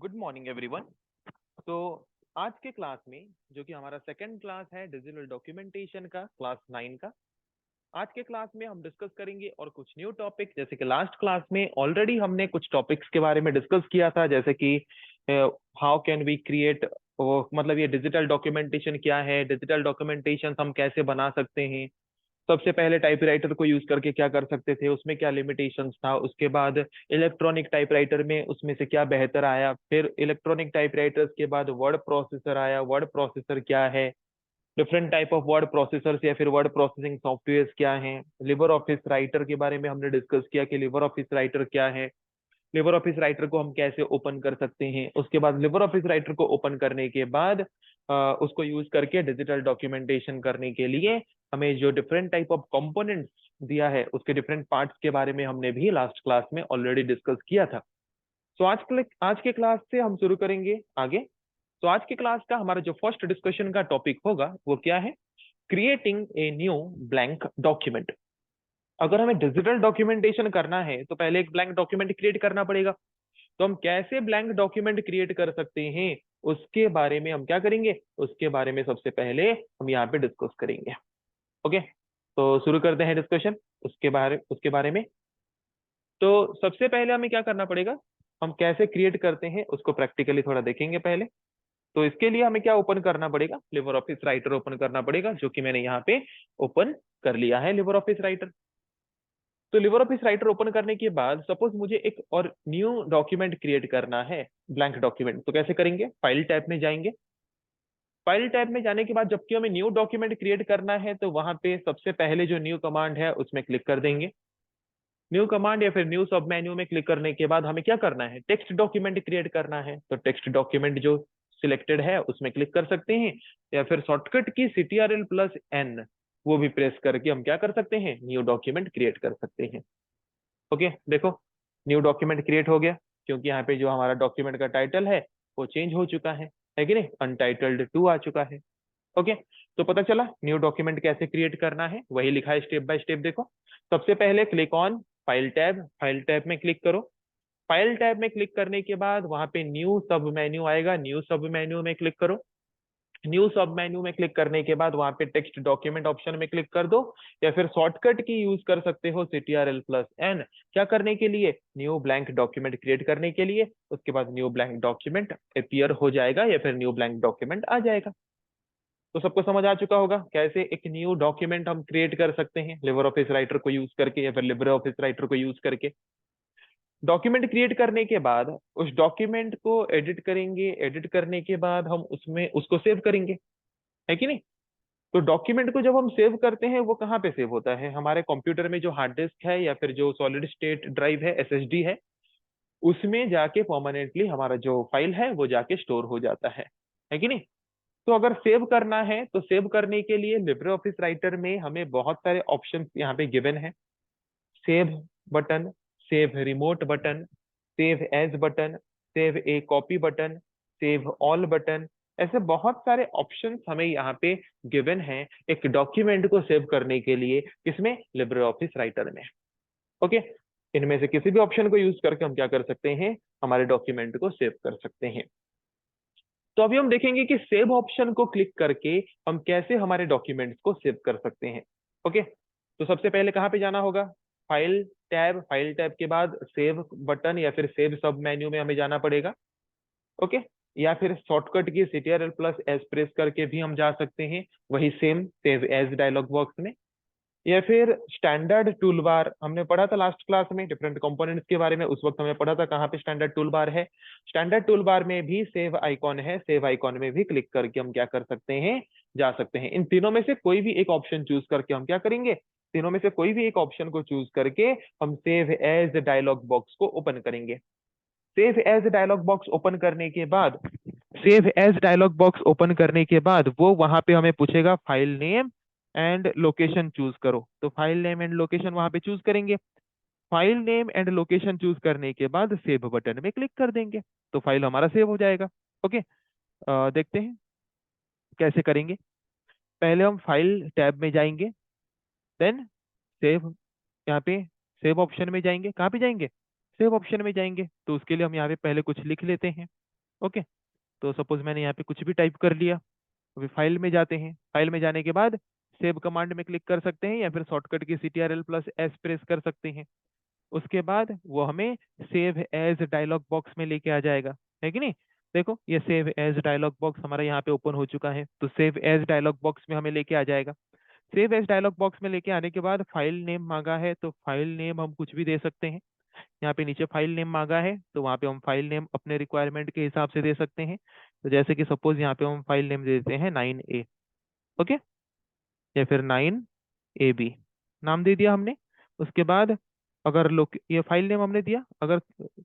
Good morning everyone. तो आज के क्लास में जो कि हमारा सेकंड क्लास है डिजिटल डॉक्यूमेंटेशन का क्लास 9 का। आज के क्लास में हम डिस्कस करेंगे और कुछ न्यू टॉपिक, जैसे कि लास्ट क्लास में ऑलरेडी हमने कुछ टॉपिक्स के बारे में डिस्कस किया था, जैसे कि हाउ कैन वी क्रिएट, मतलब ये डिजिटल डॉक्यूमेंटेशन क्या है, डिजिटल डॉक्यूमेंटेशन हम कैसे बना सकते हैं। सबसे पहले टाइपराइटर को यूज करके क्या कर सकते थे, उसमें क्या लिमिटेशंस था। उसके बाद इलेक्ट्रॉनिक टाइपराइटर में उसमें से क्या बेहतर आया। फिर इलेक्ट्रॉनिक टाइपराइटर्स के बाद वर्ड प्रोसेसर आया। वर्ड प्रोसेसर क्या है, different type of word processors या फिर वर्ड प्रोसेसिंग सॉफ्टवेयर क्या हैं। लिबर ऑफिस राइटर के बारे में हमने डिस्कस किया कि लिबर ऑफिस राइटर क्या है, लिबर ऑफिस राइटर को हम कैसे ओपन कर सकते हैं। उसके बाद लिबर ऑफिस राइटर को ओपन करने के बाद उसको यूज करके डिजिटल डॉक्यूमेंटेशन करने के लिए हमें जो डिफरेंट टाइप ऑफ कंपोनेंट्स दिया है, उसके डिफरेंट पार्ट्स के बारे में हमने भी लास्ट क्लास में ऑलरेडी डिस्कस किया था। सो आज के क्लास से हम शुरू करेंगे आगे। तो आज के क्लास का हमारा जो फर्स्ट डिस्कशन का टॉपिक होगा वो क्या है, creating a new blank document. अगर हमें डिजिटल डॉक्यूमेंटेशन करना है तो पहले एक ब्लैंक डॉक्यूमेंट क्रिएट करना पड़ेगा। तो हम कैसे ब्लैंक डॉक्यूमेंट क्रिएट कर सकते हैं, उसके बारे में हम क्या करेंगे, उसके बारे में सबसे पहले हम यहाँ पे डिस्कस करेंगे। ओके, तो शुरू करते हैं डिस्कशन उसके बारे में। तो सबसे पहले हमें क्या करना पड़ेगा, हम कैसे क्रिएट करते हैं उसको प्रैक्टिकली थोड़ा देखेंगे पहले। तो इसके लिए हमें क्या ओपन करना पड़ेगा, लिबर ऑफिस राइटर ओपन करना पड़ेगा, जो कि मैंने यहाँ पे ओपन कर लिया है लिबर ऑफिस राइटर। तो लिबर ऑफिस राइटर ओपन करने के बाद सपोज मुझे एक और न्यू डॉक्यूमेंट क्रिएट करना है, ब्लैंक डॉक्यूमेंट। तो कैसे करेंगे, फाइल टैब में जाएंगे। फाइल टैब में जाने के बाद जबकि हमें न्यू डॉक्यूमेंट क्रिएट करना है तो वहां पे सबसे पहले जो न्यू कमांड है उसमें क्लिक कर देंगे। न्यू कमांड या फिर न्यू सब मेन्यू में क्लिक करने के बाद हमें क्या करना है, टेक्स्ट डॉक्यूमेंट क्रिएट करना है। तो टेक्स्ट डॉक्यूमेंट जो सिलेक्टेड है उसमें क्लिक कर सकते हैं, या फिर शॉर्टकट की CTRL+N वो भी प्रेस करके हम क्या कर सकते हैं, न्यू डॉक्यूमेंट क्रिएट कर सकते हैं। ओके, देखो न्यू डॉक्यूमेंट क्रिएट हो गया, क्योंकि यहाँ पे जो हमारा डॉक्यूमेंट का टाइटल है वो चेंज हो चुका है कि नहीं, अनटाइटल्ड 2 आ चुका है। ओके, तो पता चला न्यू डॉक्यूमेंट कैसे क्रिएट करना है, वही लिखा है स्टेप बाय स्टेप। देखो, सबसे पहले click on file tab, file tab में क्लिक करो। फाइल टैब में क्लिक करने के बाद वहां पे न्यू सब मेन्यू आएगा, न्यू सब मेन्यू में क्लिक करो। न्यू सब मेन्यू में क्लिक करने के बाद वहां पे टेक्स्ट डॉक्यूमेंट ऑप्शन में क्लिक कर दो, या फिर शॉर्टकट की यूज कर सकते हो CTRL+N, क्या करने के लिए, न्यू ब्लैंक डॉक्यूमेंट क्रिएट करने के लिए। उसके बाद न्यू ब्लैंक डॉक्यूमेंट अपीयर हो जाएगा या फिर न्यू ब्लैंक डॉक्यूमेंट आ जाएगा। तो सबको समझ आ चुका होगा कैसे एक न्यू डॉक्यूमेंट हम क्रिएट कर सकते हैं लिबर ऑफिस राइटर को यूज करके या फिर लिबर ऑफिस राइटर को यूज करके। डॉक्यूमेंट क्रिएट करने के बाद उस डॉक्यूमेंट को एडिट करेंगे, एडिट करने के बाद हम उसमें उसको सेव करेंगे, है कि नहीं। तो डॉक्यूमेंट को जब हम सेव करते हैं वो कहाँ पे सेव होता है, हमारे कंप्यूटर में जो हार्ड डिस्क है या फिर जो सॉलिड स्टेट ड्राइव है, SSD है, उसमें जाके परमानेंटली हमारा जो फाइल है वो जाके स्टोर हो जाता है कि नहीं। तो अगर सेव करना है तो सेव करने के लिए लिब्रे ऑफिस राइटर में हमें बहुत सारे ऑप्शन यहाँ पे गिवन है। Save button, save remote button, save as button, save a copy button, save all button, ऐसे बहुत सारे ऑप्शंस हमें यहाँ पे गिवन है एक डॉक्यूमेंट को सेव करने के लिए, किसमें, लिब्रे ऑफिस राइटर में। ओके, इनमें से किसी भी ऑप्शन को यूज करके हम क्या कर सकते हैं, हमारे डॉक्यूमेंट को सेव कर सकते हैं। तो अभी हम देखेंगे कि सेव ऑप्शन को क्लिक करके हम कैसे हमारे डॉक्यूमेंट्स को सेव कर सकते हैं। ओके, तो सबसे पहले कहाँ पे जाना होगा, फाइल टैब, फाइल टैब के बाद सेव बटन या फिर सेव सब मेन्यू में हमें जाना पड़ेगा। ओके, या फिर शॉर्टकट की CTRL+S प्रेस करके भी हम जा सकते हैं, वही same save as dialog box में। या फिर स्टैंडर्ड टूल बार, हमने पढ़ा था लास्ट क्लास में डिफरेंट कंपोनेंट्स के बारे में, उस वक्त हमने पढ़ा था कहाँ पे स्टैंडर्ड टूल बार है। स्टैंडर्ड टूल बार में भी सेव आइकॉन है, सेव आइकॉन में भी क्लिक करके हम क्या कर सकते हैं, जा सकते हैं। इन तीनों में से कोई भी एक ऑप्शन चूज करके हम क्या करेंगे, तीनों में से कोई भी एक ऑप्शन को चूज करके हम सेव एज डायलॉग बॉक्स को ओपन करेंगे। Save as dialog box open करने के बाद, save as dialog box open करने के बाद वो वहां पे हमें पूछेगा file name and location choose करो। तो फाइल नेम एंड लोकेशन वहां पे चूज करेंगे। File name and location choose करने के बाद सेव बटन में क्लिक कर देंगे, तो फाइल हमारा सेव हो जाएगा। ओके, देखते हैं कैसे करेंगे। पहले हम फाइल टैब में जाएंगे, देन सेव, यहाँ पे सेव ऑप्शन में जाएंगे। कहाँ पे जाएंगे, सेव ऑप्शन में जाएंगे। तो उसके लिए हम यहाँ पे पहले कुछ लिख लेते हैं। ओके, तो सपोज मैंने यहाँ पे कुछ भी टाइप कर लिया। अभी फाइल में जाते हैं, फाइल में जाने के बाद सेव कमांड में क्लिक कर सकते हैं या फिर शॉर्टकट की CTRL+S प्रेस कर सकते हैं। उसके बाद वो हमें सेव एज डायलॉग बॉक्स में लेके आ जाएगा, है कि नहीं। देखो ये सेव एज डायलॉग बॉक्स हमारा यहाँ पे ओपन हो चुका है, तो सेव एज डायलॉग बॉक्स में हमें लेके आ जाएगा। सेव एज डायलॉग बॉक्स में लेके आने के बाद फाइल नेम मांगा है, तो फाइल नेम हम कुछ भी दे सकते हैं। यहाँ पे नीचे फाइल नेम मांगा है, तो वहाँ पे हम फाइल नेम अपने रिक्वायरमेंट के हिसाब से दे सकते हैं। तो जैसे कि सपोज यहाँ पे हम फाइल नेम दे देते हैं 9A। ओके, या फिर 9AB नाम दे दिया हमने। उसके बाद अगर लोग ये फाइल नेम हमने दिया, अगर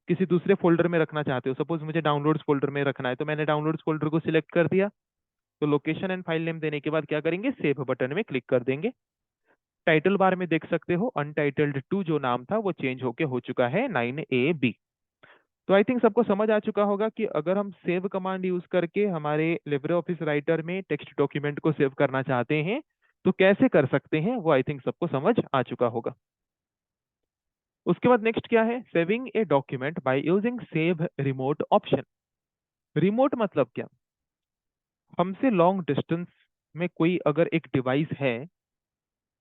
किसी दूसरे फोल्डर में रखना चाहते हो, सपोज मुझे डाउनलोड्स फोल्डर में रखना है, तो मैंने डाउनलोड्स फोल्डर को सिलेक्ट कर दिया। तो लोकेशन एंड फाइल नेम देने के बाद क्या करेंगे, सेव बटन में क्लिक कर देंगे। टाइटल बार में देख सकते हो अनटाइटल्ड 2 जो नाम था वो चेंज होके हो चुका है 9AB। तो आई थिंक सबको समझ आ चुका होगा कि अगर हम सेव कमांड यूज करके हमारे लिब्रे ऑफिस राइटर में टेक्स्ट डॉक्यूमेंट को सेव करना चाहते हैं तो कैसे कर सकते हैं, वो आई थिंक सबको समझ आ चुका होगा। उसके बाद नेक्स्ट क्या है, saving A document by using save remote option. Remote मतलब क्या, हमसे लॉन्ग डिस्टेंस में कोई अगर एक डिवाइस है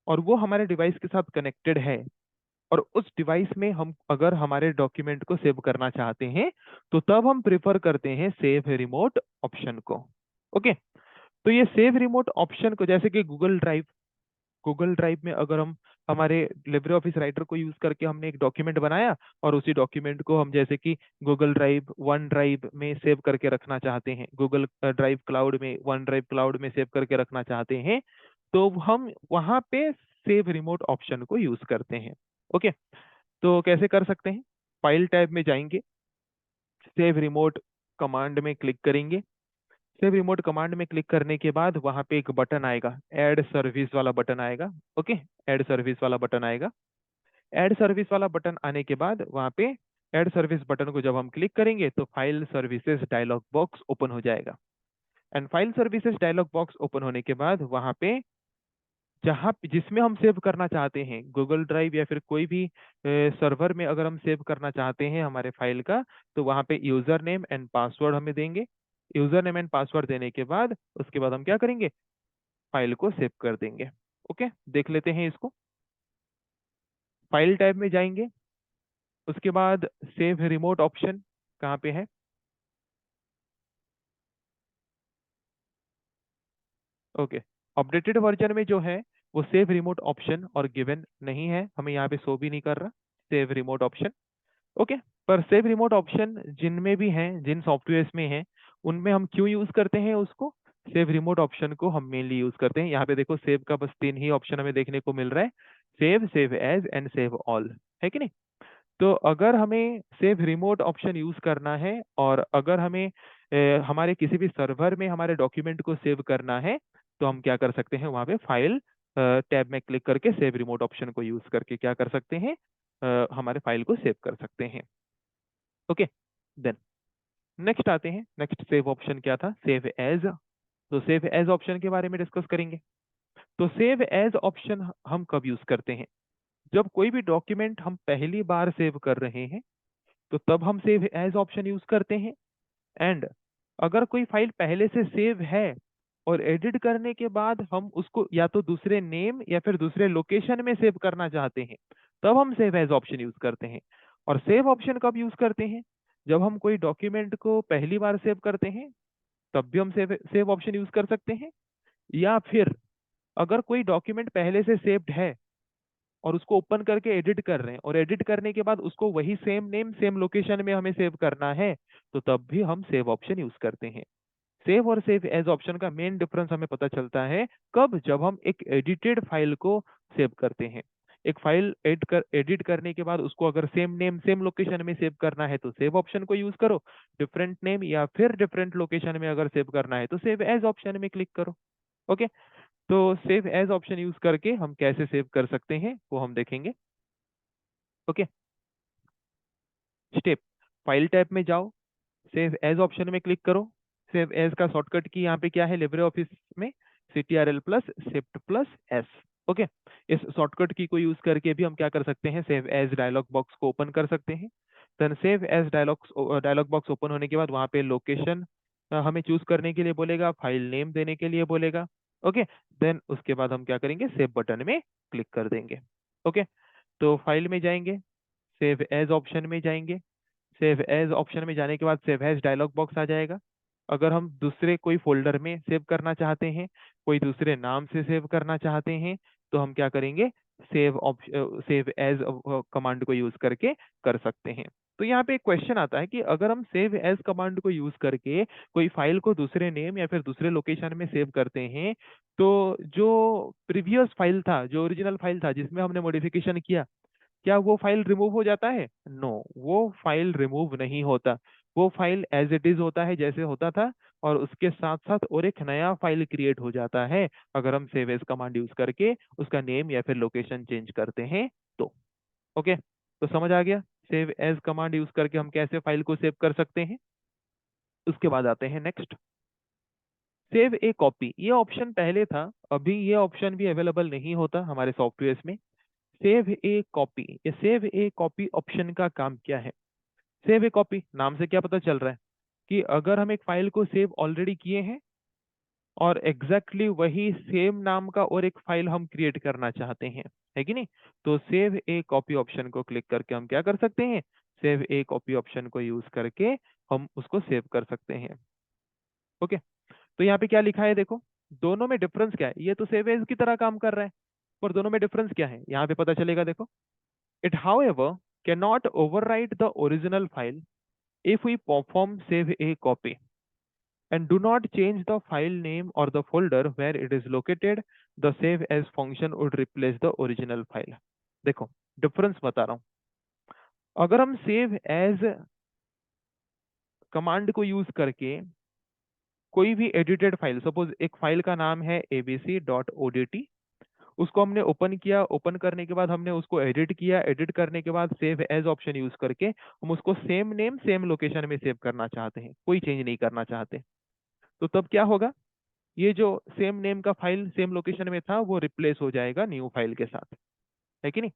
और वो हमारे डिवाइस के साथ कनेक्टेड है, और उस डिवाइस में हम अगर हमारे डॉक्यूमेंट को सेव करना चाहते हैं तो तब हम प्रेफर करते हैं सेव रिमोट ऑप्शन को। ओके, तो ये सेव रिमोट ऑप्शन को, जैसे कि गूगल ड्राइव में अगर हम हमारे लिब्रे ऑफिस राइटर को यूज करके हमने एक डॉक्यूमेंट बनाया और उसी डॉक्यूमेंट को हम जैसे कि गूगल ड्राइव वन ड्राइव में सेव करके रखना चाहते हैं, गूगल ड्राइव क्लाउड में, वन ड्राइव क्लाउड में सेव करके रखना चाहते हैं, तो हम वहां पे सेव रिमोट ऑप्शन को यूज करते हैं। ओके, तो कैसे कर सकते हैं, फाइल टैब में जाएंगे, सेव रिमोट कमांड में क्लिक करेंगे। सेव रिमोट कमांड में क्लिक करने के बाद वहां पे एक बटन आएगा, ऐड सर्विस वाला बटन आएगा। ओके, ऐड सर्विस वाला बटन आएगा। ऐड सर्विस वाला बटन आने के बाद वहां पे ऐड सर्विस बटन को जब हम क्लिक करेंगे तो file services dialog box open हो जाएगा। And file services dialog box open होने के बाद वहां पे जहाँ जिसमें हम सेव करना चाहते हैं, गूगल ड्राइव या फिर कोई भी सर्वर में अगर हम सेव करना चाहते हैं हमारे फाइल का, तो वहाँ पे यूजर नेम एंड पासवर्ड हमें देंगे। यूजर नेम एंड पासवर्ड देने के बाद उसके बाद हम क्या करेंगे, फाइल को सेव कर देंगे। ओके, देख लेते हैं इसको। फाइल टैब में जाएंगे, उसके बाद सेव रिमोट ऑप्शन कहाँ पे है, ओके, अपडेटेड वर्जन में जो है वो सेव रिमोट ऑप्शन और गिवन नहीं है, हमें यहाँ पे शो भी नहीं कर रहा सेव रिमोट ऑप्शन। ओके, पर सेव रिमोट ऑप्शन जिनमें भी हैं, जिन सॉफ्टवेयर्स में है, उनमें हम क्यों यूज करते हैं उसको, सेव रिमोट ऑप्शन को हम मेनली यूज करते हैं। यहाँ पे देखो सेव का बस 3 ही ऑप्शन हमें देखने को मिल रहा है, save, save as and save all, है कि नहीं। तो अगर हमें सेव रिमोट ऑप्शन यूज करना है और अगर हमें हमारे किसी भी सर्वर में हमारे डॉक्यूमेंट को सेव करना है, तो हम क्या कर सकते हैं, वहां पे फाइल टैब में क्लिक करके सेव रिमोट ऑप्शन को यूज करके क्या कर सकते हैं, हमारे फाइल को सेव कर सकते हैं। ओके, देन नेक्स्ट आते हैं, नेक्स्ट सेव ऑप्शन क्या था, सेव एज। तो सेव एज ऑप्शन के बारे में डिस्कस करेंगे। तो सेव एज ऑप्शन हम कब यूज करते हैं, जब कोई भी डॉक्यूमेंट हम पहली बार सेव कर रहे हैं तो तब हम सेव एज ऑप्शन यूज करते हैं। एंड अगर कोई फाइल पहले से सेव है और एडिट करने के बाद हम उसको या तो दूसरे नेम या फिर दूसरे लोकेशन में सेव करना चाहते हैं, तब हम सेव एज ऑप्शन यूज करते हैं। और सेव ऑप्शन कब यूज करते हैं, जब हम कोई डॉक्यूमेंट को पहली बार सेव करते हैं तब भी हम सेव सेव ऑप्शन यूज कर सकते हैं। या फिर अगर कोई डॉक्यूमेंट पहले से सेव्ड है और उसको ओपन करके एडिट कर रहे हैं और एडिट करने के बाद उसको वही सेम नेम सेम लोकेशन में हमें सेव करना है, तो तब भी हम सेव ऑप्शन यूज करते हैं। सेव और सेव एज ऑप्शन का मेन डिफरेंस हमें पता चलता है कब, जब हम एक एडिटेड फाइल को सेव करते हैं। एक फाइल एडिट करने के बाद उसको अगर सेम नेम सेम लोकेशन में सेव करना है तो सेव ऑप्शन को यूज करो, डिफरेंट नेम या फिर डिफरेंट लोकेशन में अगर सेव करना है तो सेव एज ऑप्शन में क्लिक करो। ओके, तो सेव एज ऑप्शन यूज करके हम कैसे सेव कर सकते हैं वो हम देखेंगे। ओके, स्टेप, फाइल टैब में जाओ, सेव एज ऑप्शन में क्लिक करो। सेव एज का शॉर्टकट की यहाँ पे क्या है लिब्रे ऑफिस में, CTRL+Shift+S। ओके, इस शॉर्टकट की को यूज करके भी हम क्या कर सकते हैं, सेव एज डायलॉग बॉक्स को ओपन कर सकते हैं। Then save as dialog box open होने के बाद वहां पे लोकेशन हमें चूज करने के लिए बोलेगा, फाइल नेम देने के लिए बोलेगा। ओके, देन उसके बाद हम क्या करेंगे, सेव बटन में क्लिक कर देंगे। ओके, तो फाइल में जाएंगे, सेव एज ऑप्शन में जाएंगे। सेव एज ऑप्शन में जाने के बाद सेव एज डायलॉग बॉक्स आ जाएगा। अगर हम दूसरे कोई फोल्डर में सेव करना चाहते हैं, कोई दूसरे नाम से सेव करना चाहते हैं, तो हम क्या करेंगे, सेव एज कमांड को यूज करके कर सकते हैं। तो यहाँ पे एक क्वेश्चन आता है कि अगर हम सेव एज कमांड को यूज करके कोई फाइल को दूसरे नेम या फिर दूसरे लोकेशन में सेव करते हैं, तो जो प्रीवियस फाइल था, जो ओरिजिनल फाइल था जिसमें हमने मॉडिफिकेशन किया, क्या वो फाइल रिमूव हो जाता है? नो, वो फाइल रिमूव नहीं होता। वो फाइल एज इट इज होता है, जैसे होता था, और उसके साथ साथ और एक नया फाइल क्रिएट हो जाता है अगर हम सेव एज कमांड यूज करके उसका नेम या फिर लोकेशन चेंज करते हैं तो। ओके, तो समझ आ गया सेव एज कमांड यूज करके हम कैसे फाइल को सेव कर सकते हैं। उसके बाद आते हैं नेक्स्ट, सेव ए कॉपी। ये ऑप्शन पहले था, अभी ये ऑप्शन भी अवेलेबल नहीं होता हमारे सॉफ्टवेयर में। सेव ए कॉपी, ये सेव ए कॉपी ऑप्शन का काम क्या है? सेव ए कॉपी नाम से क्या पता चल रहा है कि अगर हम एक फाइल को सेव ऑलरेडी किए हैं और एग्जैक्टली वही सेम नाम का और एक फाइल हम क्रिएट करना चाहते हैं, है कि नहीं, तो सेव ए कॉपी ऑप्शन को क्लिक करके हम क्या कर सकते हैं, सेव ए कॉपी ऑप्शन को यूज करके हम उसको सेव कर सकते हैं। ओके, तो यहाँ पे क्या लिखा है देखो, दोनों में डिफरेंस क्या है, ये तो सेव एज की तरह काम कर रहा है, पर दोनों में डिफरेंस क्या है यहाँ पे पता चलेगा देखो। It, however, cannot overwrite the original file if we perform save a copy and do not change the file name or the folder where it is located. The save as function would replace the original file. देखो difference बता रहा हूँ, अगर हम save as command को use करके कोई भी एडिटेड फाइल, सपोज एक फाइल का नाम है abc.odt, उसको हमने ओपन किया, ओपन करने के बाद हमने उसको एडिट किया, एडिट करने के बाद सेव एज ऑप्शन यूज करके हम उसको सेम नेम सेम लोकेशन में सेव करना चाहते हैं, कोई चेंज नहीं करना चाहते, तो तब क्या होगा, ये जो सेम नेम का फाइल सेम लोकेशन में था वो रिप्लेस हो जाएगा न्यू फाइल के साथ, है कि नहीं।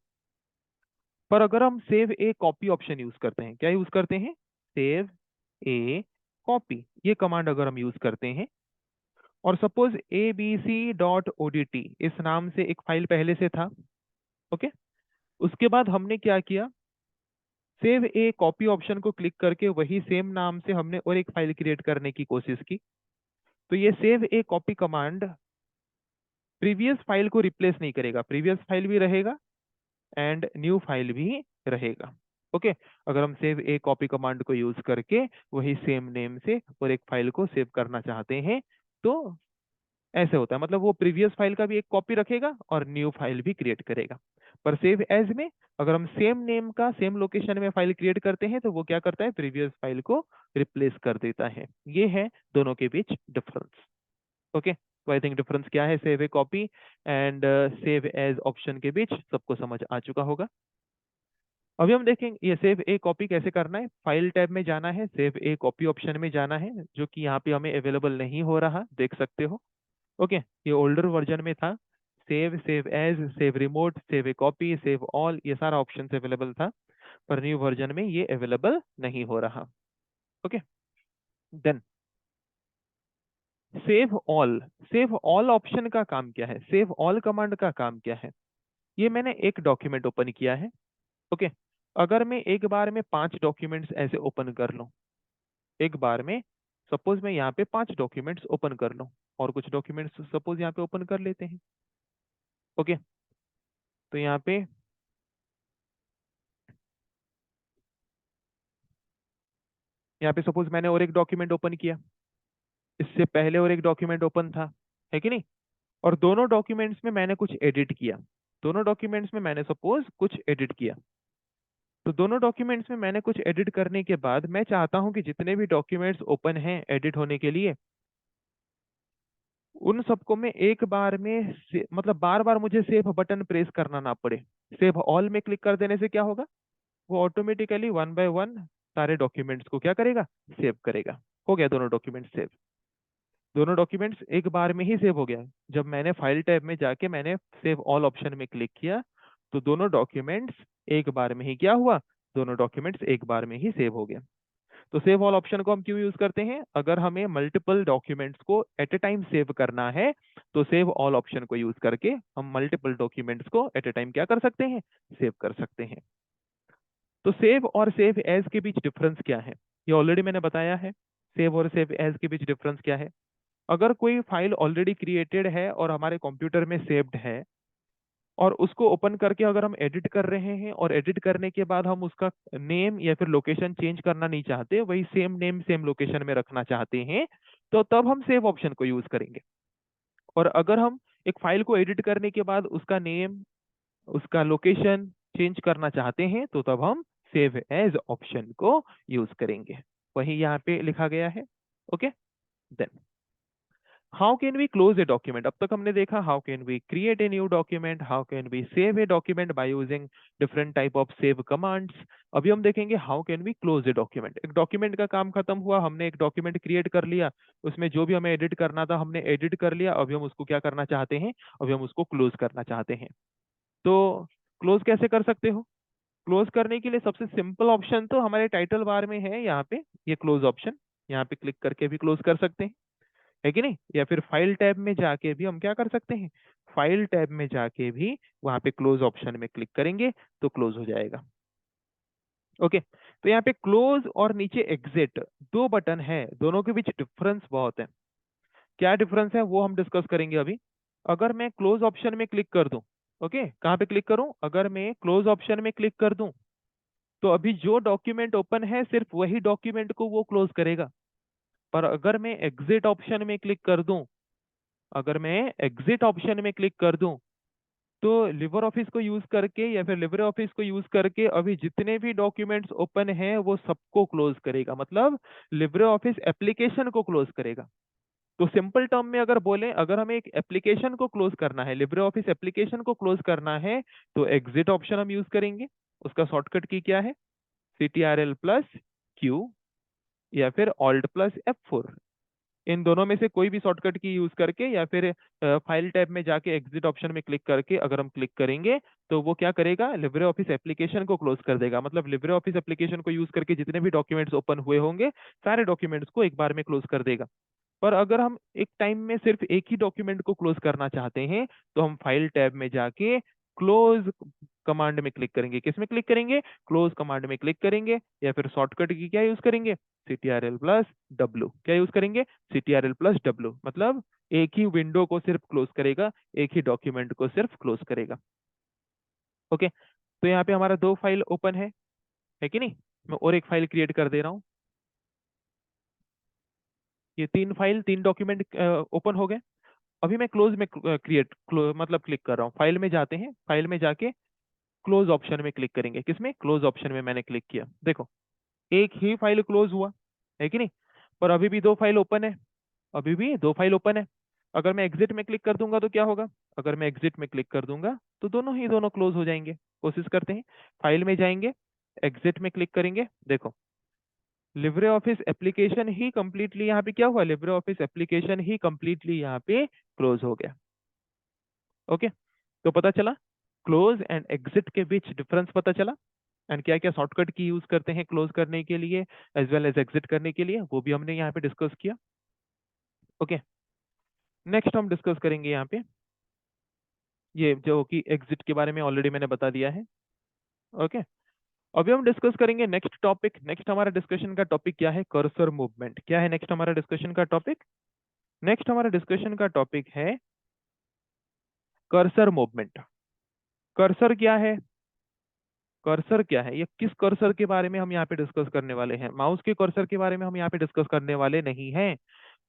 पर अगर हम save a copy option use करते हैं, क्या यूज करते हैं, सेव ए कॉपी, ये कमांड अगर हम यूज करते हैं, और सपोज abc.odt इस नाम से एक फाइल पहले से था, ओके, उसके बाद हमने क्या किया, सेव ए कॉपी ऑप्शन को क्लिक करके वही सेम नाम से हमने और एक फाइल क्रिएट करने की कोशिश की, तो ये save a copy command previous file को रिप्लेस नहीं करेगा, प्रीवियस फाइल भी रहेगा एंड न्यू फाइल भी रहेगा। ओके, अगर हम सेव ए कॉपी कमांड को यूज करके वही सेम नेम से और एक फाइल को सेव करना चाहते हैं, तो ऐसे होता है, मतलब वो प्रीवियस फाइल का भी एक कॉपी रखेगा और न्यू फाइल भी क्रिएट करेगा। पर सेव एज में अगर हम सेम नेम का सेम लोकेशन में फाइल क्रिएट करते हैं तो वो क्या करता है, प्रीवियस फाइल को रिप्लेस कर देता है। ये है दोनों के बीच डिफरेंस। ओके, तो आई थिंक डिफरेंस क्या है save a copy and save as option के बीच सबको समझ आ चुका होगा। अभी हम देखेंगे ये सेव ए कॉपी कैसे करना है। फाइल टैब में जाना है, सेव ए कॉपी ऑप्शन में जाना है, जो कि यहाँ पे हमें अवेलेबल नहीं हो रहा, देख सकते हो। ओके, ये ओल्डर वर्जन में था, save, save as, save remote, save a copy, save all, ये सारा ऑप्शन अवेलेबल था, पर न्यू वर्जन में ये अवेलेबल नहीं हो रहा। Okay, then save all, save all option का काम क्या है, सेव ऑल कमांड का काम क्या है। ये मैंने एक डॉक्यूमेंट ओपन किया है, ओके, अगर मैं एक बार में 5 डॉक्यूमेंट्स ऐसे ओपन कर लूं, एक बार में सपोज मैं यहाँ पे 5 डॉक्यूमेंट्स ओपन कर लूं, और कुछ डॉक्यूमेंट्स सपोज यहाँ पे ओपन कर लेते हैं। ओके, तो यहाँ पे सपोज मैंने और एक डॉक्यूमेंट ओपन किया, इससे पहले और एक डॉक्यूमेंट ओपन था, है कि नहीं, और दोनों डॉक्यूमेंट्स में मैंने कुछ एडिट किया, दोनों डॉक्यूमेंट्स में मैंने सपोज कुछ एडिट किया, तो दोनों डॉक्यूमेंट्स में मैंने कुछ एडिट करने के बाद मैं चाहता हूं कि जितने भी डॉक्यूमेंट्स ओपन हैं एडिट होने के लिए, उन सबको मैं एक बार में मतलब बार बार मुझे सेव बटन प्रेस करना ना पड़े। सेव ऑल में क्लिक कर देने से क्या होगा, वो ऑटोमेटिकली वन बाय वन सारे डॉक्यूमेंट्स को क्या करेगा, सेव करेगा। हो गया दोनों डॉक्यूमेंट्स सेव, दोनों डॉक्यूमेंट्स एक बार में ही सेव हो गया। जब मैंने फाइल टैब में जाके मैंने सेव ऑल ऑप्शन में क्लिक किया, तो दोनों डॉक्यूमेंट्स एक बार में ही क्या हुआ, दोनों डॉक्यूमेंट्स एक बार में ही सेव हो गए। तो सेव ऑल ऑप्शन को हम क्यों यूज करते हैं? अगर हमें मल्टीपल डॉक्यूमेंट्स को एट ए टाइम सेव करना है तो सेव ऑल ऑप्शन को यूज करके हम मल्टीपल डॉक्यूमेंट्स को एट ए टाइम क्या कर सकते हैं? सेव कर सकते हैं। तो सेव और सेव एज के बीच डिफरेंस क्या है? ये ऑलरेडी मैंने बताया है। सेव और सेव एज के बीच डिफरेंस क्या है? अगर कोई फाइल ऑलरेडी क्रिएटेड है और हमारे कंप्यूटर में सेव्ड है और उसको ओपन करके अगर हम एडिट कर रहे हैं और एडिट करने के बाद हम उसका नेम या फिर लोकेशन चेंज करना नहीं चाहते, वही सेम नेम सेम लोकेशन में रखना चाहते हैं, तो तब हम सेव ऑप्शन को यूज करेंगे। और अगर हम एक फाइल को एडिट करने के बाद उसका नेम, उसका लोकेशन चेंज करना चाहते हैं, तो तब हम सेव एज ऑप्शन को यूज करेंगे। वही यहाँ पे लिखा गया है। Okay, then how can we close a document? अब तक हमने देखा how can we create a new document, how can we save a document by using different type of save commands. अभी हम देखेंगे how can we close a document. एक document का काम खत्म हुआ, हमने एक डॉक्यूमेंट क्रिएट कर लिया, उसमें जो भी हमें एडिट करना था हमने एडिट कर लिया, अभी हम उसको क्या करना चाहते हैं? अभी हम उसको क्लोज करना चाहते हैं। तो क्लोज कैसे कर सकते हो? क्लोज करने के लिए सबसे सिंपल ऑप्शन तो हमारे टाइटल बार में है, यहाँ पे ये क्लोज ऑप्शन, यहाँ पे क्लिक करके भी क्लोज कर सकते हैं, है कि नहीं? या फिर फाइल टैब में जाके भी हम क्या कर सकते हैं? फाइल टैब में जाके भी वहां पे क्लोज ऑप्शन में क्लिक करेंगे तो क्लोज हो जाएगा। ओके, तो यहाँ पे क्लोज और नीचे एग्जिट दो बटन है, दोनों के बीच डिफरेंस बहुत है। क्या डिफरेंस है वो हम डिस्कस करेंगे अभी। अगर मैं क्लोज ऑप्शन में क्लिक कर दूं, ओके, कहाँ पे क्लिक करूं? अगर मैं क्लोज ऑप्शन में क्लिक कर दूं तो अभी जो डॉक्यूमेंट ओपन है सिर्फ वही डॉक्यूमेंट को वो क्लोज करेगा। पर अगर मैं एग्जिट ऑप्शन में क्लिक कर दूं, अगर मैं एग्जिट ऑप्शन में क्लिक कर दूं तो लिबर ऑफिस को यूज करके या फिर लिबर ऑफिस को यूज करके अभी जितने भी डॉक्यूमेंट्स ओपन हैं वो सबको क्लोज करेगा, मतलब लिबर ऑफिस एप्लीकेशन को क्लोज करेगा। तो सिंपल टर्म में अगर बोले, अगर हमें एक एप्लीकेशन को क्लोज करना है, लिबर ऑफिस एप्लीकेशन को क्लोज करना है, तो एग्जिट ऑप्शन हम यूज करेंगे। उसका शॉर्टकट की क्या है? CTRL+Q या फिर Alt+F4, इन दोनों में से कोई भी शॉर्टकट की यूज करके या फिर फाइल टैब में जाके एग्जिट ऑप्शन में क्लिक करके अगर हम क्लिक करेंगे तो वो क्या करेगा? लिब्रे ऑफिस एप्लीकेशन को क्लोज कर देगा। मतलब लिब्रे ऑफिस एप्लीकेशन को यूज करके जितने भी डॉक्यूमेंट्स ओपन हुए होंगे सारे डॉक्यूमेंट्स को एक बार में क्लोज कर देगा। पर अगर हम एक टाइम में सिर्फ एक ही डॉक्यूमेंट को क्लोज करना चाहते हैं तो हम फाइल टैब में जाके क्लोज कमांड में क्लिक करेंगे। किस में क्लिक करेंगे? क्लोज कमांड में क्लिक करेंगे, या फिर शॉर्टकट की क्या यूज करेंगे? CTRL+W। क्या यूज करेंगे? CTRL+W, मतलब एक ही विंडो को सिर्फ क्लोज करेगा, एक ही डॉक्यूमेंट को सिर्फ क्लोज करेगा। ओके, तो यहाँ पे हमारा दो फाइल ओपन है कि नहीं? मैं और एक फाइल क्रिएट कर दे रहा हूँ। ये तीन फाइल, तीन डॉक्यूमेंट ओपन हो गए। अभी मैं क्लोज में मतलब क्लिक कर रहा हूँ। फाइल में जाते हैं, फाइल में जाके क्लोज ऑप्शन में क्लिक करेंगे। किसमें? क्लोज ऑप्शन में मैंने क्लिक किया, देखो एक ही फाइल क्लोज हुआ, है कि नहीं? पर अभी भी दो फाइल ओपन है, अभी भी दो फाइल ओपन है। अगर मैं एग्जिट में क्लिक कर दूंगा तो क्या होगा? अगर मैं एग्जिट में क्लिक कर दूंगा तो दोनों ही दोनों क्लोज हो जाएंगे। कोशिश करते हैं, फाइल में जाएंगे, एग्जिट में क्लिक करेंगे, देखो लिब्रे ऑफिस एप्लीकेशन ही कंप्लीटली यहाँ पे क्या हुआ? लिब्रे ऑफिस एप्लीकेशन ही कंप्लीटली यहाँ पे क्लोज हो गया। ओके, तो पता चला क्लोज एंड एग्जिट के बीच डिफरेंस पता चला, एंड क्या क्या शॉर्टकट की यूज करते हैं क्लोज करने के लिए एज वेल एज एग्जिट करने के लिए, वो भी हमने यहाँ पे डिस्कस किया। ओके, नेक्स्ट हम डिस्कस करेंगे यहाँ पे ये जो कि एग्जिट के बारे में ऑलरेडी मैंने बता दिया है। ओके, अभी हम डिस्कस करेंगे नेक्स्ट टॉपिक। नेक्स्ट हमारा डिस्कशन का टॉपिक क्या है? Cursor movement. क्या है नेक्स्ट हमारा डिस्कशन का टॉपिक? नेक्स्ट हमारा डिस्कशन का टॉपिक है कर्सर मूवमेंट। कर्सर क्या है? कर्सर क्या है? ये किस कर्सर के बारे में हम यहाँ पे डिस्कस करने वाले हैं? माउस के कर्सर के बारे में हम यहाँ पे डिस्कस करने वाले नहीं हैं।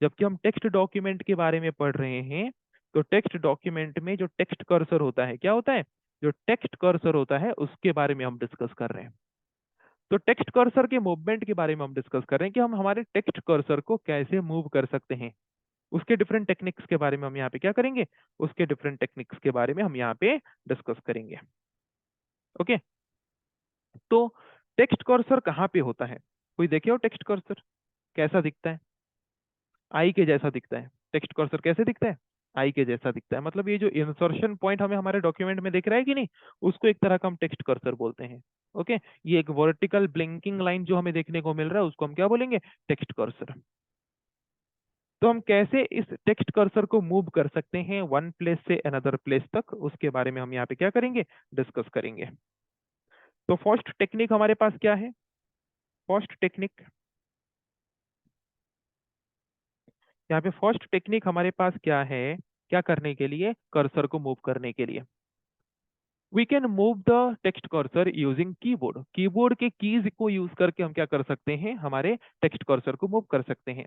जबकि हम टेक्स्ट डॉक्यूमेंट के बारे में पढ़ रहे हैं, तो टेक्स्ट डॉक्यूमेंट में जो टेक्स्ट कर्सर होता है, क्या होता है? जो टेक्स्ट कर्सर होता है उसके बारे में हम डिस्कस कर रहे हैं। तो टेक्स्ट कर्सर के मूवमेंट के बारे में हम डिस्कस कर रहे हैं कि हम हमारे टेक्स्ट कर्सर को कैसे मूव कर सकते हैं। उसके डिफरेंट टेक्निक्स के बारे में हम यहाँ पे क्या करेंगे? उसके डिफरेंट टेक्निक्स के बारे में हम यहाँ पे डिस्कस करेंगे। ओके, तो टेक्स्ट कर्सर कहाँ पे होता है? कोई देखे हो टेक्स्ट कर्सर कैसा दिखता है? आई के जैसा दिखता है। टेक्स्ट कर्सर कैसे दिखता है? आई के जैसा दिखता है, मतलब ये जो इंसर्शन पॉइंट हमें हमारे डॉक्यूमेंट में दिख रहा है कि नहीं, उसको एक तरह का हम टेक्स्ट कर्सर बोलते हैं। ओके, ये एक वर्टिकल ब्लिंकिंग लाइन जो हमें देखने को मिल रहा है उसको हम क्या बोलेंगे, टेक्स्ट कर्सर। तो हम कैसे इस टेक्स्ट कर्सर को मूव कर सकते हैं वन प्लेस से अनदर प्लेस तक, उसके बारे में हम यहाँ पे क्या करेंगे, डिस्कस करेंगे। तो फर्स्ट टेक्निक हमारे पास क्या है, फर्स्ट टेक्निक, यहाँ पे फर्स्ट टेक्निक हमारे पास क्या है, क्या करने के लिए, कर्सर को मूव करने के लिए। We can move the text cursor using keyboard, keyboard के कीज को यूज करके हम क्या कर सकते हैं, हमारे टेक्स्ट कर्सर को मूव कर सकते हैं।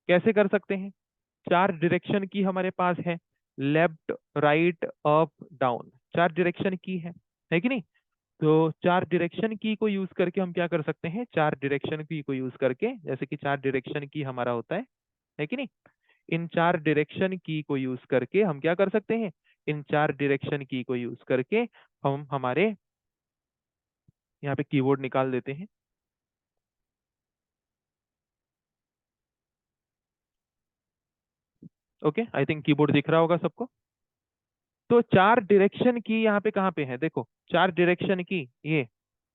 कैसे कर सकते हैं, चार डायरेक्शन की हमारे पास है, लेफ्ट राइट अप डाउन, चार डायरेक्शन की है कि नहीं। तो चार डायरेक्शन की को यूज करके हम क्या कर सकते हैं, चार डायरेक्शन की को यूज करके, जैसे कि चार डायरेक्शन की हमारा होता है कि नहीं, इन चार डायरेक्शन की को यूज करके हम क्या कर सकते हैं, इन चार डायरेक्शन की को यूज करके हम हमारे यहाँ पे कीबोर्ड निकाल देते हैं। ओके, आई थिंक कीबोर्ड दिख रहा होगा सबको। तो चार डायरेक्शन की यहाँ पे कहाँ पे है, देखो चार डायरेक्शन की, ये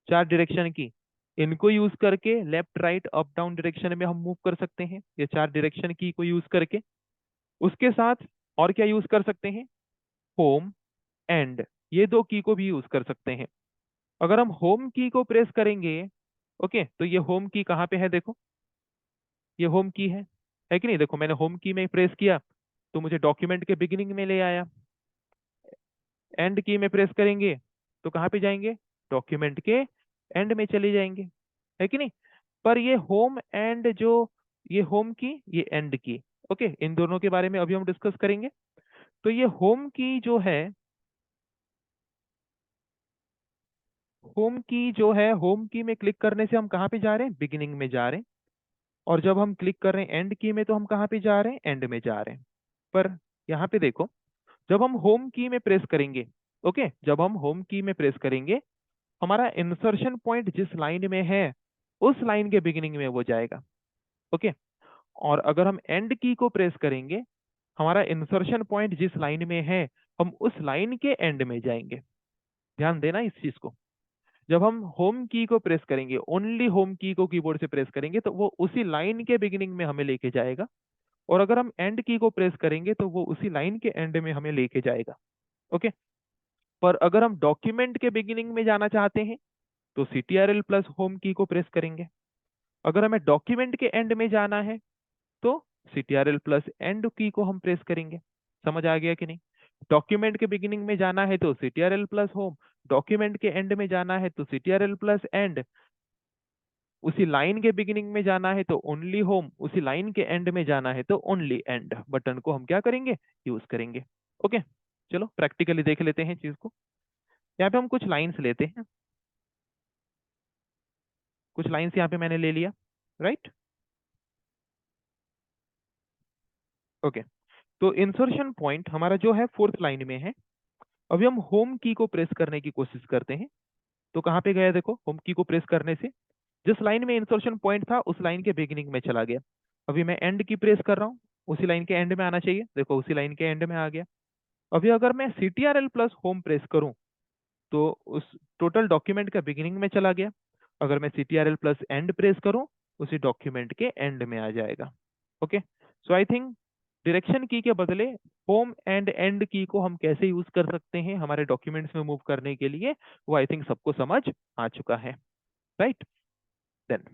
चार डायरेक्शन की, इनको यूज करके left right up down direction में हम मूव कर सकते हैं, ये चार डायरेक्शन की को यूज करके। उसके साथ और क्या यूज कर सकते हैं, होम एंड, ये दो की को भी यूज कर सकते हैं। अगर हम होम की को प्रेस करेंगे, ओके, तो ये होम की कहाँ पे है, देखो ये होम की है कि नहीं, देखो मैंने होम की में प्रेस किया तो मुझे डॉक्यूमेंट के बिगिनिंग में ले आया। एंड की में प्रेस करेंगे तो कहाँ पे जाएंगे, डॉक्यूमेंट के एंड में चले जाएंगे, है कि नहीं। पर ये होम एंड जो, ये होम की, ये एंड की, ओके, इन दोनों के बारे में अभी हम डिस्कस करेंगे। तो ये होम की जो है, होम की जो है, होम की में क्लिक करने से हम कहाँ पे जा रहे हैं, बिगिनिंग में जा रहे हैं। और जब हम क्लिक कर रहे हैं एंड की में तो हम कहाँ पे जा रहे हैं, एंड में जा रहे हैं। पर यहाँ पे देखो, जब हम होम की में प्रेस करेंगे, ओके, जब हम होम की में प्रेस करेंगे, हमारा इंसर्शन पॉइंट जिस लाइन में है उस लाइन के बिगिनिंग में वो जाएगा, ओके। और अगर हम एंड की को प्रेस करेंगे, हमारा इंसर्शन पॉइंट जिस लाइन में है हम उस लाइन के एंड में जाएंगे। ध्यान देना इस चीज को, जब हम होम की को प्रेस करेंगे, ओनली होम की को कीबोर्ड से प्रेस करेंगे तो वो उसी लाइन के बिगिनिंग में हमें लेके जाएगा। और अगर हम एंड की को प्रेस करेंगे तो वो उसी लाइन के एंड में हमें लेके जाएगा, ओके। पर अगर हम डॉक्यूमेंट के बिगिनिंग में जाना चाहते हैं तो CTRL प्लस होम की को प्रेस करेंगे। अगर हमें डॉक्यूमेंट के एंड में जाना है तो CTRL प्लस एंड की को हम प्रेस करेंगे। समझ आ गया कि नहीं, डॉक्यूमेंट के बिगिनिंग में जाना है तो CTRL प्लस होम, डॉक्यूमेंट के एंड में जाना है तो CTRL प्लस एंड, उसी लाइन के बिगिनिंग में जाना है तो ओनली होम, उसी लाइन के एंड में जाना है तो ओनली एंड बटन को हम क्या करेंगे, यूज करेंगे। ओके, चलो प्रैक्टिकली देख लेते हैं चीज को। यहाँ पे हम कुछ लाइंस लेते हैं, कुछ लाइंस यहाँ पे मैंने ले लिया, राइट। ओके, तो इंसर्शन पॉइंट हमारा जो है फोर्थ लाइन में है। अभी हम होम की को प्रेस करने की कोशिश करते हैं। तो कहाँ पे गया, देखो होम की को प्रेस करने से जिस लाइन में इंसर्शन पॉइंट था उस लाइन के बिगिनिंग में चला गया। अभी मैं एंड की प्रेस कर रहा हूँ, उसी लाइन के एंड में आना चाहिए, देखो उसी लाइन के एंड में आ गया। अभी अगर मैं CTRL प्लस होम प्रेस करूं तो उस टोटल डॉक्यूमेंट का बिगिनिंग में चला गया। अगर मैं CTRL प्लस एंड प्रेस करूं, उसी डॉक्यूमेंट के एंड में आ जाएगा। Okay, so I think direction की के बदले होम एंड एंड की को हम कैसे यूज कर सकते हैं हमारे डॉक्यूमेंट्स में मूव करने के लिए, वो आई थिंक सबको समझ आ चुका है, राइट। देन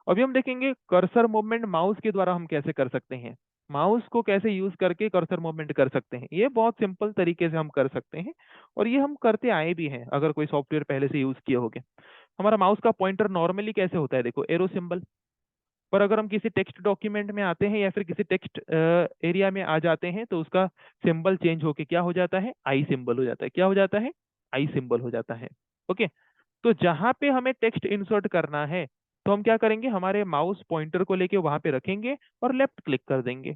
अभी हम देखेंगे कर्सर मूवमेंट माउस के द्वारा हम कैसे कर सकते हैं, माउस को कैसे यूज करके कर्सर मूवमेंट कर सकते हैं। ये बहुत सिंपल तरीके से हम कर सकते हैं और ये हम करते आए भी हैं, अगर कोई सॉफ्टवेयर पहले से यूज किए होंगे। हमारा माउस का पॉइंटर नॉर्मली कैसे होता है, देखो एरो सिंबल। पर अगर हम किसी टेक्स्ट डॉक्यूमेंट में आते हैं या फिर किसी टेक्स्ट एरिया में आ जाते हैं तो उसका सिंबल चेंज होके क्या हो जाता है, आई सिंबल हो जाता है। क्या हो जाता है, आई सिंबल हो जाता है, ओके। तो जहां पे हमें टेक्स्ट इंसर्ट करना है तो हम क्या करेंगे, हमारे माउस पॉइंटर को लेके वहां पे रखेंगे और लेफ्ट क्लिक कर देंगे।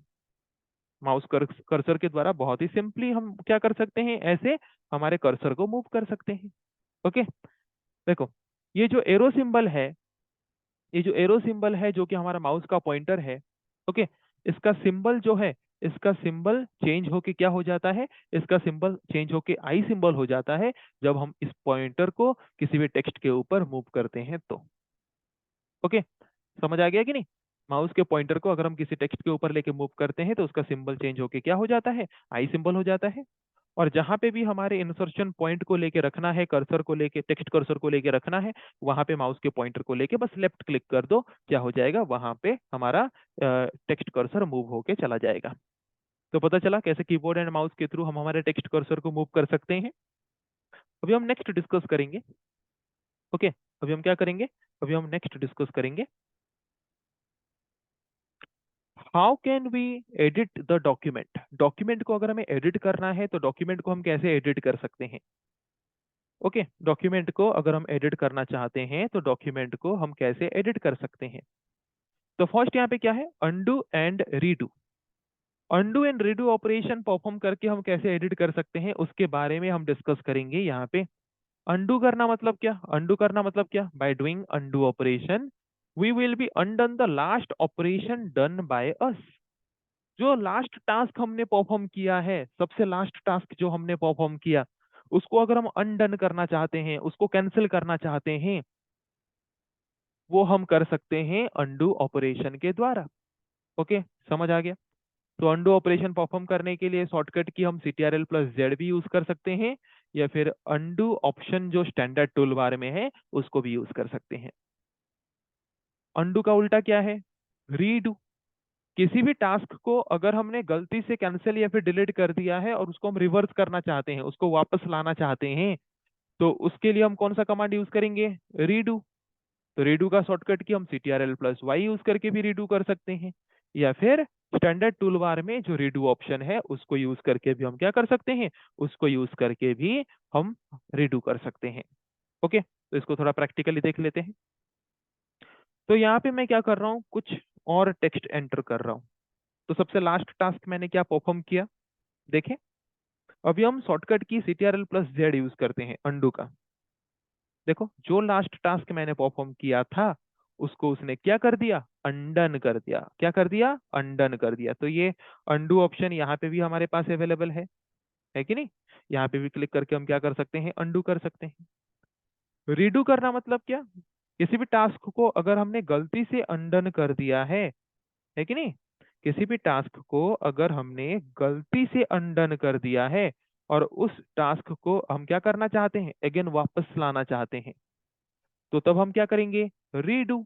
माउस कर्सर के द्वारा बहुत ही सिंपली हम क्या कर सकते हैं, ऐसे हमारे कर्सर को मूव कर सकते हैं, ओके। देखो ये जो एरो सिंबल है, ये जो एरो सिंबल है जो कि हमारा माउस का पॉइंटर है, ओके, इसका सिंबल जो है इसका सिंबल चेंज होके क्या हो जाता है, इसका सिंबल चेंज होके आई सिंबल हो जाता है जब हम इस पॉइंटर को किसी भी टेक्स्ट के ऊपर मूव करते हैं तो। ओके, समझ आ गया कि नहीं? माउस के पॉइंटर को अगर हम किसी टेक्स्ट के ऊपर लेके मूव करते हैं तो उसका सिंबल चेंज होके क्या हो जाता है, आई सिंबल हो जाता है। और जहां पे भी हमारे इंसर्शन पॉइंट को लेके रखना है, कर्सर को लेके, टेक्स्ट कर्सर को लेके रखना है, वहां पे माउस के पॉइंटर को लेके बस लेफ्ट क्लिक कर दो, क्या हो जाएगा, वहां पे हमारा टेक्स्ट कर्सर मूव होके चला जाएगा। तो पता चला कैसे कीबोर्ड एंड माउस के थ्रू हम हमारे टेक्स्ट कर्सर को मूव कर सकते हैं। अभी हम नेक्स्ट डिस्कस करेंगे। ओके, अभी हम क्या करेंगे, अभी हम नेक्स्ट डिस्कस करेंगे how can we edit the document. Document को अगर हमें एडिट करना है तो डॉक्यूमेंट को हम कैसे एडिट कर सकते हैं। ओके, डॉक्यूमेंट को अगर हम एडिट करना चाहते हैं तो डॉक्यूमेंट को हम कैसे एडिट कर सकते हैं। तो फर्स्ट यहाँ पे क्या है, undo and redo. Undo and redo operation perform करके हम कैसे एडिट कर सकते हैं उसके बारे में हम डिस्कस करेंगे यहाँ पे। अंडू करना मतलब क्या, अंडू करना मतलब क्या, by doing undo operation we will be undone the last operation done by us. जो लास्ट टास्क हमने परफॉर्म किया है, सबसे लास्ट टास्क जो हमने परफॉर्म किया, उसको अगर हम अनडन करना चाहते हैं, उसको कैंसिल करना चाहते हैं, वो हम कर सकते हैं अंडू ऑपरेशन के द्वारा। ओके, समझ आ गया? तो अंडू ऑपरेशन परफॉर्म करने के लिए शॉर्टकट की हम CTRL+Z भी यूज कर सकते हैं, या फिर अंडू ऑप्शन जो स्टैंडर्ड टूल बार में है उसको भी यूज कर सकते हैं। अंडू का उल्टा क्या है, रीडू। किसी भी टास्क को अगर हमने गलती से कैंसिल या फिर डिलीट कर दिया है और उसको हम रिवर्स करना चाहते हैं, उसको वापस लाना चाहते हैं, तो उसके लिए हम कौन सा कमांड यूज करेंगे, रीडू। तो रीडू का शॉर्टकट की हम CTRL+Y यूज करके भी रीडू कर सकते हैं, या फिर स्टैंडर्ड टूल बार में जो रीडू ऑप्शन है उसको यूज करके भी हम क्या कर सकते हैं, उसको यूज करके भी हम रीडू कर सकते हैं। ओके, तो इसको थोड़ा प्रैक्टिकली देख लेते हैं। तो यहाँ पे मैं क्या कर रहा हूँ, कुछ और टेक्स्ट एंटर कर रहा हूँ। तो सबसे लास्ट टास्क मैंने क्या परफॉर्म किया, देखें। अभी हम शॉर्टकट की CTRL+Z यूज करते हैं अंडू का। देखो, जो लास्ट टास्क मैंने परफॉर्म किया था उसको उसने क्या कर दिया, अनडन कर दिया। क्या कर दिया, अनडन कर दिया। तो ये अंडू ऑप्शन यहाँ पे भी हमारे पास अवेलेबल है कि नहीं? यहाँ पे भी क्लिक करके हम क्या कर सकते हैं, अंडू कर सकते हैं। रीडू करना मतलब क्या, किसी भी टास्क को अगर हमने गलती से अनडन कर दिया है कि नहीं? किसी भी टास्क को अगर हमने गलती से अनडन कर दिया है और उस टास्क को हम क्या करना चाहते हैं, अगेन वापस लाना चाहते हैं, तो तब हम क्या करेंगे, रीडू।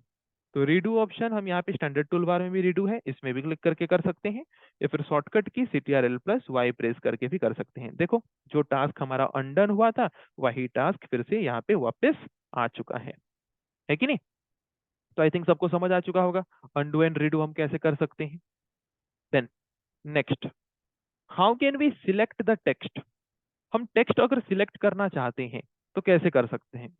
तो रीडू ऑप्शन हम यहाँ पे स्टैंडर्ड टूल बार में भी रीडू है, इसमें भी क्लिक करके कर सकते हैं, या फिर शॉर्टकट की CTRL+Y प्रेस करके भी कर सकते हैं। देखो, जो टास्क हमारा अनडन हुआ था वही टास्क फिर से यहाँ पे वापस आ चुका है कि नहीं? तो आई थिंक सबको समझ आ चुका होगा अंडू एंड रीडू हम कैसे कर सकते हैं। Then next, how can we select the text. हम टेक्स्ट अगर सिलेक्ट करना चाहते हैं तो कैसे कर सकते हैं।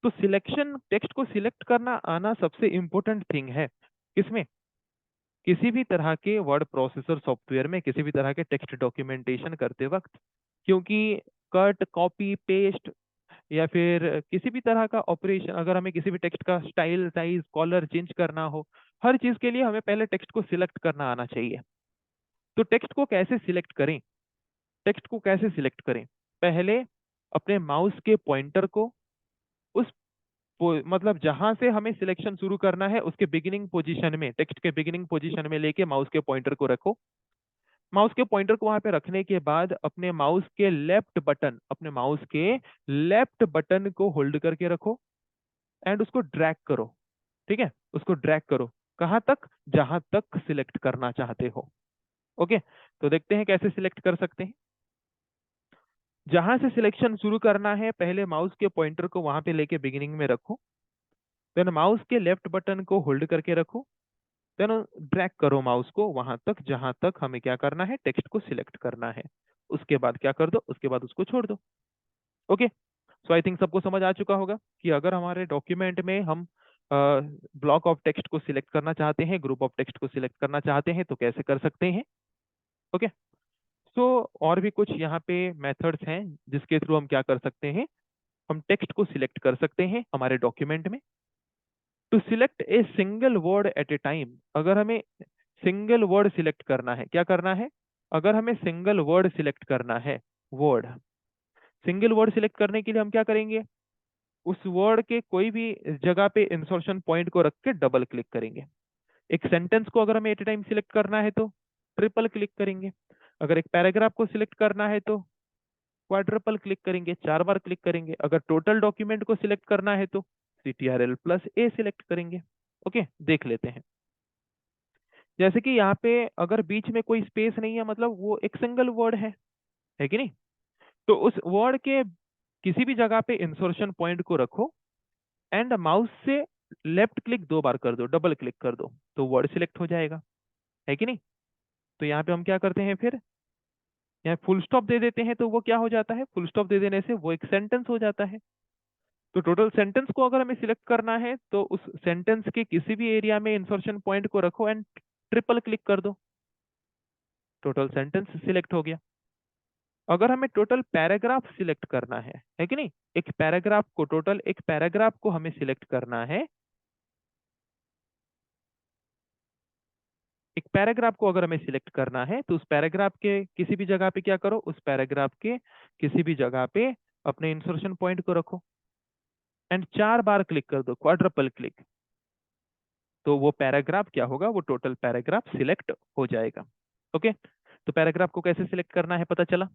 तो सिलेक्शन, टेक्स्ट को सिलेक्ट करना आना सबसे इंपॉर्टेंट थिंग है किसमें, किसी भी तरह के वर्ड प्रोसेसर सॉफ्टवेयर में, किसी भी तरह के टेक्स्ट डॉक्यूमेंटेशन करते वक्त। क्योंकि कट, कॉपी, पेस्ट या फिर किसी भी तरह का ऑपरेशन, अगर हमें किसी भी टेक्स्ट का स्टाइल, साइज, कलर चेंज करना हो, हर चीज के लिए हमें पहले टेक्स्ट को सिलेक्ट करना आना चाहिए। तो टेक्स्ट को कैसे सिलेक्ट करें, टेक्स्ट को कैसे सिलेक्ट करें, पहले अपने माउस के पॉइंटर को उस मतलब जहां से हमें सिलेक्शन शुरू करना है उसके बिगिनिंग पोजीशन में, टेक्स्ट के बिगिनिंग पोजीशन में लेके माउस के पॉइंटर को रखो। माउस के पॉइंटर को वहां पे रखने के बाद अपने माउस के लेफ्ट बटन, अपने माउस के लेफ्ट बटन को होल्ड करके रखो एंड उसको ड्रैग करो। ठीक है, उसको ड्रैग करो कहां तक, जहां तक सिलेक्ट करना चाहते हो। ओके, तो देखते हैं कैसे सिलेक्ट कर सकते हैं। जहां से सिलेक्शन शुरू करना है पहले माउस के पॉइंटर को वहां पे लेके बिगिनिंग में रखो, देन माउस के लेफ्ट बटन को होल्ड करके रखो, देन ड्रैग करो माउस को वहां तक जहां तक हमें क्या करना है, टेक्स्ट को सिलेक्ट करना है। उसके बाद क्या कर दो, उसके बाद उसको छोड़ दो। ओके, सो आई थिंक सबको समझ आ चुका होगा कि अगर हमारे डॉक्यूमेंट में हम ब्लॉक ऑफ टेक्स्ट को सिलेक्ट करना चाहते हैं, ग्रुप ऑफ टेक्स्ट को सिलेक्ट करना चाहते हैं तो कैसे कर सकते हैं। ओके, सो और भी कुछ यहाँ पे मेथड्स हैं जिसके थ्रू हम क्या कर सकते हैं, हम टेक्स्ट को सिलेक्ट कर सकते हैं हमारे डॉक्यूमेंट में। To select a single word at a time, अगर हमें सिंगल वर्ड सिलेक्ट करना है, क्या करना है, अगर हमें सिंगल वर्ड सिलेक्ट करना है, वर्ड, सिंगल वर्ड सिलेक्ट करने के लिए हम क्या करेंगे, उस वर्ड के कोई भी जगह पे इंसर्शन पॉइंट को रख के डबल क्लिक करेंगे। एक सेंटेंस को अगर हमें एट ए टाइम सिलेक्ट करना है तो ट्रिपल क्लिक करेंगे। अगर एक पैराग्राफ को सिलेक्ट करना है तो क्वाड्रपल क्लिक करेंगे, 4 बार क्लिक करेंगे। अगर टोटल डॉक्यूमेंट को सिलेक्ट करना है तो CTRL+A सिलेक्ट करेंगे। ओके, देख लेते हैं। जैसे कि यहाँ पे अगर बीच में कोई स्पेस नहीं है, मतलब वो एक सिंगल वर्ड है कि नहीं, तो उस वर्ड के किसी भी जगह पे इंसर्शन पॉइंट को रखो एंड माउस से लेफ्ट क्लिक 2 बार कर दो, डबल क्लिक कर दो, तो वर्ड सिलेक्ट हो जाएगा, है कि नहीं। तो यहाँ पे हम क्या करते हैं, फिर यहाँ फुल स्टॉप दे देते हैं, तो वो क्या हो जाता है, फुल स्टॉप दे देने से वो एक सेंटेंस हो जाता है। तो टोटल सेंटेंस को अगर हमें सिलेक्ट करना है तो उस सेंटेंस के किसी भी एरिया में इंसर्शन पॉइंट को रखो एंड ट्रिपल क्लिक कर दो, टोटल सेंटेंस सिलेक्ट हो गया। अगर हमें टोटल पैराग्राफ सिलेक्ट करना है कि नहीं, एक पैराग्राफ को, टोटल एक पैराग्राफ को हमें सिलेक्ट करना है, एक पैराग्राफ को अगर हमें सिलेक्ट करना है तो उस पैराग्राफ के किसी भी जगह पे क्या करो, उस पैराग्राफ के किसी भी जगह पे अपने इंसर्शन पॉइंट को रखो एंड 4 बार क्लिक कर दो, क्वाड्रपल क्लिक, तो वो पैराग्राफ क्या होगा, वो टोटल पैराग्राफ सिलेक्ट हो जाएगा। ओके, तो पैराग्राफ को कैसे सिलेक्ट करना है पता चला।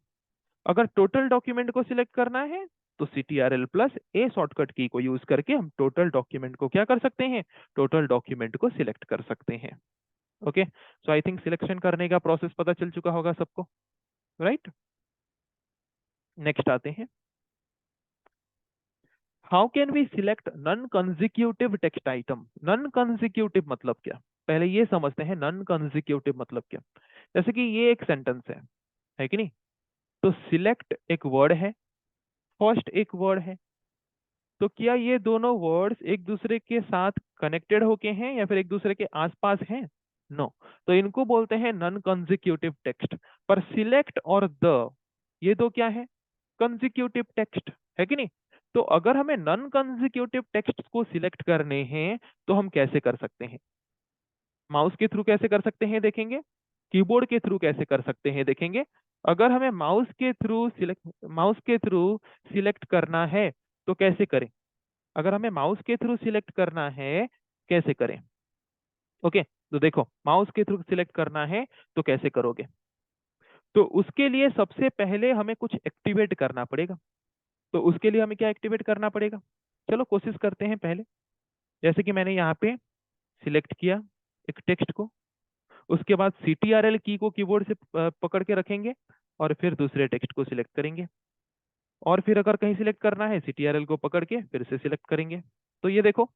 अगर टोटल डॉक्यूमेंट को सिलेक्ट करना है तो CTRL+A शॉर्टकट की को यूज करके हम टोटल डॉक्यूमेंट को क्या कर सकते हैं, टोटल डॉक्यूमेंट को सिलेक्ट कर सकते हैं। Okay, so I think selection करने का प्रोसेस पता चल चुका होगा सबको, राइट। नेक्स्ट आते हैं, how can we select non consecutive text item. Non consecutive मतलब क्या, पहले ये समझते हैं नॉन कंजिक्यूटिव मतलब क्या। जैसे कि ये एक सेंटेंस है कि नहीं, तो सिलेक्ट एक वर्ड है, फर्स्ट एक वर्ड है, तो क्या ये दोनों वर्ड्स एक दूसरे के साथ कनेक्टेड होके हैं या फिर एक दूसरे के आसपास हैं, नो, तो इनको बोलते हैं नॉन कंजिक्यूटिव टेक्स्ट। पर सिलेक्ट और द, ये दो क्या है, कंजिक्यूटिव टेक्स्ट, है कि नहीं। तो अगर हमें नॉन कंजिक्यूटिव टेक्स्ट को सिलेक्ट करने हैं तो हम कैसे कर सकते हैं, माउस के थ्रू कैसे कर सकते हैं देखेंगे, कीबोर्ड के थ्रू कैसे कर सकते हैं देखेंगे। अगर हमें माउस के थ्रू सिलेक्ट करना है तो कैसे करें, अगर हमें माउस के थ्रू सिलेक्ट करना है कैसे करें। ओके, तो देखो माउस के थ्रू सिलेक्ट करना है तो कैसे करोगे, तो उसके लिए सबसे पहले हमें कुछ एक्टिवेट करना पड़ेगा। तो उसके लिए हमें क्या एक्टिवेट करना पड़ेगा, चलो कोशिश करते हैं पहले। जैसे कि मैंने यहाँ पे सिलेक्ट किया एक टेक्स्ट को, उसके बाद CTRL की को कीबोर्ड से पकड़ के रखेंगे और फिर दूसरे टेक्स्ट को सिलेक्ट करेंगे, और फिर अगर कहीं सिलेक्ट करना है CTRL को पकड़ के फिर से सिलेक्ट करेंगे। तो ये देखो,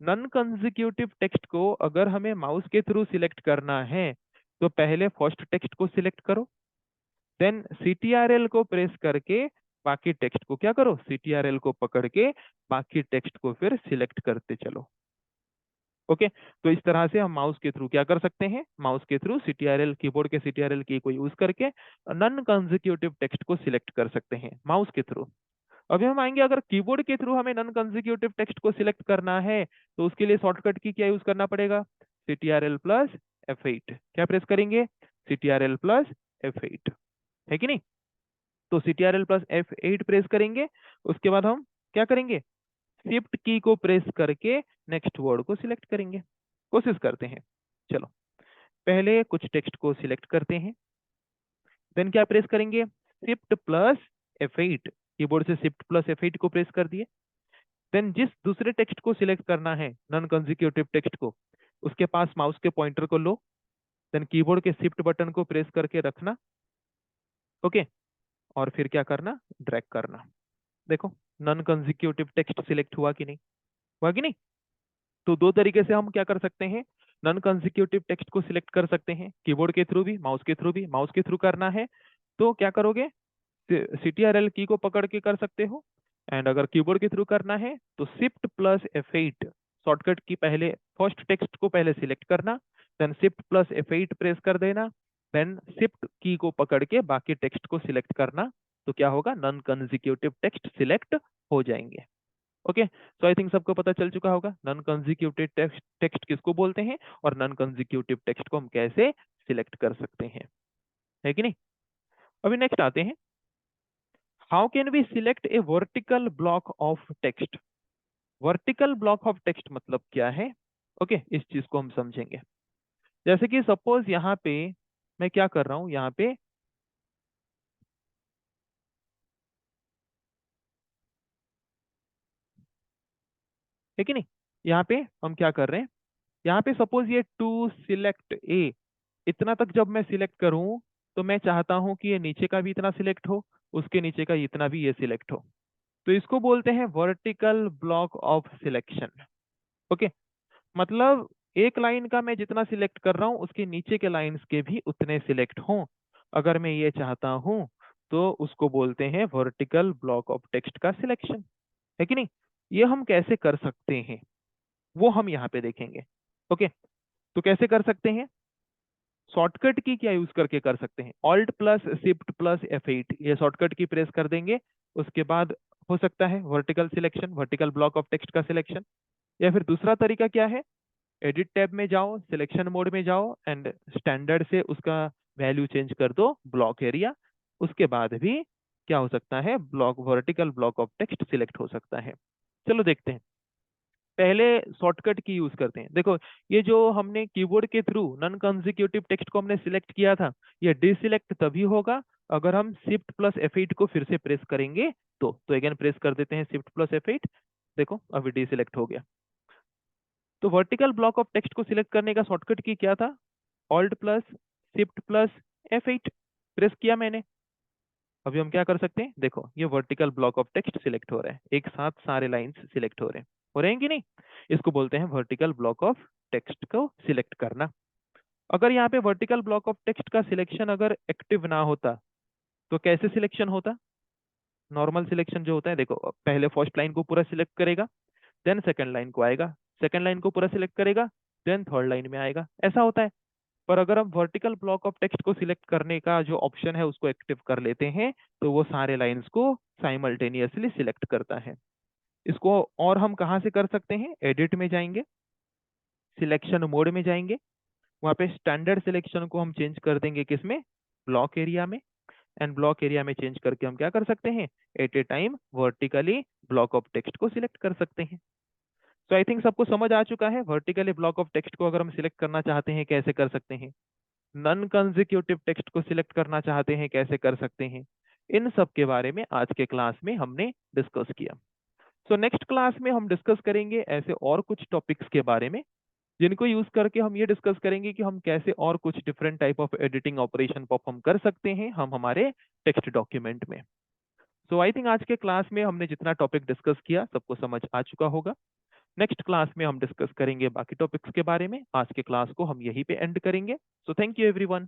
नॉन कंजिक्यूटिव टेक्स्ट को अगर हमें माउस के थ्रू सिलेक्ट करना है तो पहले फर्स्ट टेक्स्ट को सिलेक्ट करो, देन CTRL को प्रेस करके बाकी टेक्स्ट को क्या करो, CTRL को पकड़ के बाकी टेक्स्ट को फिर सिलेक्ट करते चलो। ओके, तो इस तरह से हम माउस के थ्रू क्या कर सकते हैं, माउस के थ्रू CTRL, कीबोर्ड के CTRL की को यूज करके नॉन कंजिक्यूटिव टेक्स्ट को सिलेक्ट कर सकते हैं माउस के थ्रू। अभी हम आएंगे, अगर कीबोर्ड के थ्रू हमें नॉन कंजिक्यूटिव टेक्स्ट को सिलेक्ट करना है तो उसके लिए शॉर्टकट की क्या यूज करना पड़ेगा, CTRL+F8, क्या प्रेस करेंगे, CTRL+F8, है कि नहीं। तो CTRL+F8 प्रेस करेंगे, उसके बाद हम क्या करेंगे, शिफ्ट की को प्रेस करके नेक्स्ट वर्ड को सिलेक्ट करेंगे। कोशिश करते हैं, चलो पहले कुछ टेक्स्ट को सिलेक्ट करते हैं, देन क्या प्रेस करेंगे, Shift+F8, कीबोर्ड से Shift+F8 को प्रेस कर दिए। देन जिस दूसरे टेक्स्ट को सिलेक्ट करना है, नॉन कंजिक्यूटिव टेक्स्ट को, उसके पास माउस के पॉइंटर को लो, देन कीबोर्ड के शिफ्ट बटन को प्रेस करके रखना, ओके, और फिर क्या करना, ड्रैग करना। देखो नॉन कंजिक्यूटिव टेक्स्ट सिलेक्ट हुआ कि नहीं, हुआ कि नहीं। तो दो तरीके से हम क्या कर सकते हैं, नॉन कंजिक्यूटिव टेक्स्ट को सिलेक्ट कर सकते हैं, कीबोर्ड के थ्रू भी, माउस के थ्रू भी। माउस के थ्रू करना है तो क्या करोगे, CTRL की को पकड़ के कर सकते हो, एंड अगर कीबोर्ड के थ्रू करना है तो Shift+F8 शॉर्टकट की, पहले फर्स्ट टेक्स्ट को पहले सिलेक्ट करना, देन Shift+F8 प्रेस कर देना, देन शिफ्ट की को पकड़ के बाकी टेक्स्ट को सिलेक्ट करना, तो क्या होगा, नॉन कंजिक्यूटिव टेक्स्ट सिलेक्ट हो जाएंगे। ओके, सो आई थिंक सबको पता चल चुका होगा नॉन कंजिक्यूटिव टेक्स्ट टेक्स्ट किसको बोलते हैं और नॉन कंजिक्यूटिव टेक्स्ट को हम कैसे सिलेक्ट कर सकते हैं, है कि नहीं। अभी नेक्स्ट आते हैं, how can we select a vertical block of text. Vertical block of text मतलब क्या है, ओके इस चीज को हम समझेंगे। जैसे कि सपोज यहाँ पे मैं क्या कर रहा हूं, यहाँ पे है कि नहीं, यहाँ पे हम क्या कर रहे हैं, यहाँ पे सपोज ये टू सिलेक्ट ए, इतना तक जब मैं सिलेक्ट करूं तो मैं चाहता हूं कि ये नीचे का भी इतना सिलेक्ट हो, उसके नीचे का इतना भी ये सिलेक्ट हो, तो इसको बोलते हैं vertical block of selection. Okay, मतलब एक लाइन का मैं जितना सिलेक्ट कर रहा हूं उसके नीचे के लाइंस के भी उतने सिलेक्ट हों, अगर मैं ये चाहता हूं तो उसको बोलते हैं वर्टिकल ब्लॉक ऑफ टेक्स्ट का सिलेक्शन, है कि नहीं। ये हम कैसे कर सकते हैं वो हम यहाँ पे देखेंगे। ओके, तो कैसे कर सकते हैं, शॉर्टकट की क्या यूज करके कर सकते हैं, alt plus shift plus F8 ये शॉर्टकट की प्रेस कर देंगे, उसके बाद हो सकता है vertical selection, vertical block of text का सिलेक्शन। या फिर दूसरा तरीका क्या है, एडिट टैब में जाओ, सिलेक्शन मोड में जाओ एंड स्टैंडर्ड से उसका वैल्यू चेंज कर दो ब्लॉक एरिया, उसके बाद भी क्या हो सकता है, block vertical block of text select हो सकता है। चलो देखते हैं, पहले शॉर्टकट की यूज करते हैं। देखो ये जो हमने कीबोर्ड के थ्रू नॉन कंजिक्यूटिव टेक्स्ट को हमने सिलेक्ट किया था, ये डिसिलेक्ट तभी होगा अगर हम शिफ्ट प्लस F8 को फिर से प्रेस करेंगे तो अगेन प्रेस कर देते हैं शिफ्ट प्लस F8, देखो अभी डिसिलेक्ट हो गया। तो वर्टिकल ब्लॉक ऑफ टेक्स्ट को सिलेक्ट करने का शॉर्टकट की क्या था, alt plus shift plus F8 press किया मैंने। अभी हम क्या कर सकते हैं, देखो ये vertical block of text select हो रहा है, एक साथ सारे लाइंस सिलेक्ट हो रहे हैं कि नहीं। इसको बोलते हैं वर्टिकल ब्लॉक ऑफ टेक्स्ट को सिलेक्ट करना। अगर यहाँ पे वर्टिकल ब्लॉक ऑफ टेक्स्ट का सिलेक्शन अगर एक्टिव ना होता तो कैसे सिलेक्शन होता, नॉर्मल सिलेक्शन जो होता है, देखो पहले फर्स्ट लाइन को पूरा सिलेक्ट करेगा, देन सेकंड लाइन को आएगा, सेकंड लाइन को पूरा सिलेक्ट करेगा, देन थर्ड लाइन में आएगा, ऐसा होता है। पर अगर हम वर्टिकल ब्लॉक ऑफ टेक्स्ट को सिलेक्ट करने का जो ऑप्शन है उसको एक्टिव कर लेते हैं तो वो सारे लाइंस को साइमल्टेनियसली सिलेक्ट करता है। इसको और हम कहाँ से कर सकते हैं, एडिट में जाएंगे, सिलेक्शन मोड में जाएंगे, वहाँ पे स्टैंडर्ड सिलेक्शन को हम चेंज कर देंगे किसमें, ब्लॉक एरिया में, एंड ब्लॉक एरिया में चेंज करके हम क्या कर सकते हैं, at a time vertically block of text को सिलेक्ट कर सकते हैं। तो आई थिंक सबको समझ आ चुका है वर्टिकली ब्लॉक ऑफ टेक्स्ट को अगर हम सिलेक्ट करना चाहते हैं कैसे कर सकते हैं, नॉन कंजिक्यूटिव टेक्स्ट को सिलेक्ट करना चाहते हैं कैसे कर सकते हैं, इन सब के बारे में आज के क्लास में हमने डिस्कस किया। सो नेक्स्ट क्लास में हम डिस्कस करेंगे ऐसे और कुछ टॉपिक्स के बारे में जिनको यूज करके हम ये डिस्कस करेंगे कि हम कैसे और कुछ different type of editing operation perform कर सकते हैं हम हमारे टेक्स्ट डॉक्यूमेंट में। सो आई थिंक आज के क्लास में हमने जितना टॉपिक डिस्कस किया सबको समझ आ चुका होगा। नेक्स्ट क्लास में हम डिस्कस करेंगे बाकी टॉपिक्स के बारे में, आज के क्लास को हम यहीं पे एंड करेंगे। So thank you everyone.